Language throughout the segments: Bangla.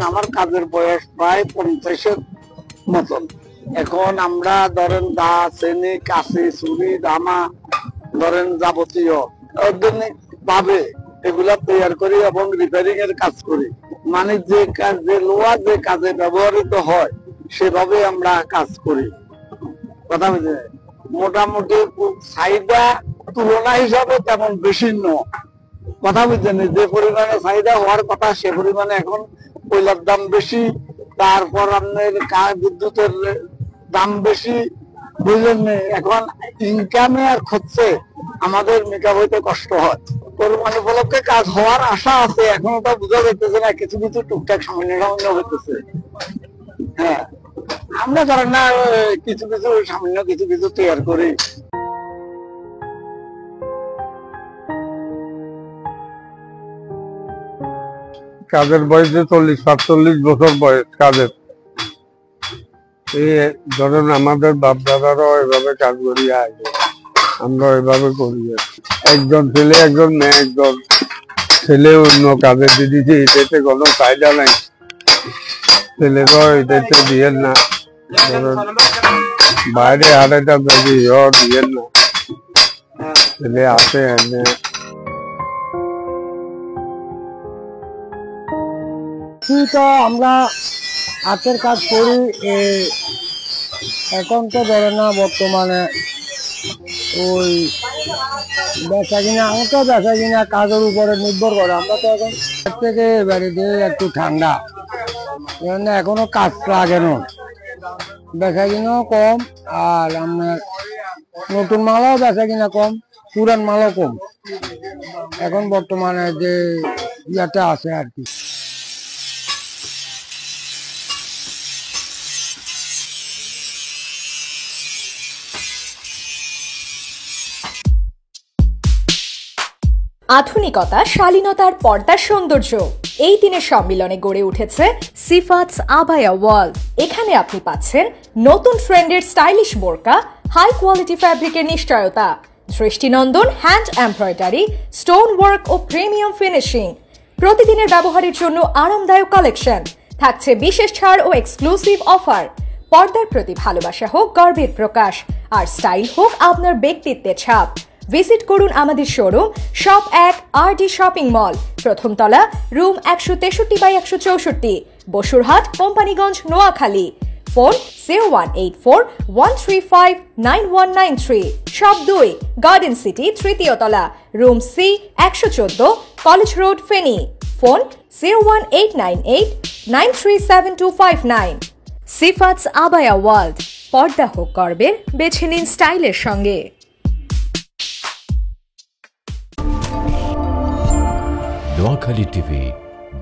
আমার কাজের বয়স প্রায় 50-এর মতন। এখন আমরা ধরেন দা, চেনি, কাশি, ছুরি, দামা, ধরেন যাবতীয় অর্গানিক ভাবে এগুলা তৈরি করি এবং রিপেয়ারিং এর কাজ করি। মানে যে কাজ, যে লোহা যে কাজে ব্যবহৃত হয় সেভাবে আমরা কাজ করি। কথা বুঝে মোটামুটি চাহিদা তুলনা হিসাবে তেমন বেশি নয়। কথা বুঝছেন, যে পরিমাণে চাহিদা হওয়ার কথা সে পরিমাণে এখন কয়লার দাম বেশি, তারপর আপনার বিদ্যুতের দাম বেশি, বুঝলেন। এখন ইনকামে আর খরচে আমাদের মেকআপ হইতে কষ্ট হয়। কোরবানি উপলক্ষে কাজ হওয়ার আশা আছে, এখন ওটা বোঝা যাইতেছে না, কিছু কিছু টুকটাক সামান্য সামান্য হইতেছে। হ্যাঁ, আমরা ধরেন না কিছু কিছু সামান্য কিছু কিছু তৈরি করি। কাজের বয়স 40-45 বছর বয়স কাজের। এই ধরেন আমাদের বাপ দাদারও এভাবে কাজ করি, আগে আমরা এভাবে করি। একজন ছেলে, একজন মেয়ে, একজন ছেলে অন্য কাজে দিয়ে দিচ্ছে, এটাতে কোনো ফায়দা নাই। ছেলেরাও এটাতে দিয়েন না, ধরেন বাইরে আড়াইটা বেশি দিয়েন না, ছেলে আসে এনে। আমরা হাতের কাজ করি। এখন তো ধরে না বর্তমানে ওই বেচা কিনা, আমাকে বেচা কিনা কাজের উপরে নির্ভর করে। আমরা তো এখন থেকে বাড়িতে একটু ঠান্ডা, এখনো কাজ লাগে না, বেচা কিনাও কম। আর আপনার নতুন মালও বেচা কিনা কম, পুরান মালও কম এখন বর্তমানে যে ইয়াটা আছে আর কি। আধুনিকতা, শালীনতার পর্দার সৌন্দর্য, এই দিনের সম্মিলনে গড়ে উঠেছে সিফাতস আবায়া ওয়ার্ল্ড। এখানে আপনি পাচ্ছেন নতুন ট্রেন্ডের স্টাইলিশ বোরকা, হাই কোয়ালিটি ফ্যাব্রিকের নিশ্চয়তা, দৃষ্টিনন্দন হ্যান্ড এমব্রয়ডারি, স্টোন ওয়ার্ক ও প্রিমিয়াম ফিনিশিং, প্রতিদিনের ব্যবহারের জন্য আরামদায়ক কালেকশন, থাকছে বিশেষ ছাড় ও এক্সক্লুসিভ অফার। পর্দার প্রতি ভালোবাসা হোক গর্বের প্রকাশ, আর স্টাইল হোক আপনার ব্যক্তিত্বের ছাপ। ভিজিট করুন আমাদের showroom shop 1 RD shopping mall, প্রথম তলা, room 163/164, Basurhat, Companiganj, Noakhali. Phone 0184-135-9193। Shop 2 garden city, তৃতীয় তলা, room C 114, college road, Feni. Phone 01898-937259। Sifat's abaya world, পর্দা হোক গর্বের, বেছে নিন স্টাইলের সঙ্গে। নোয়াখালী টিভি,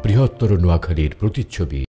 বৃহত্তর নোয়াখালীর প্রতিচ্ছবি।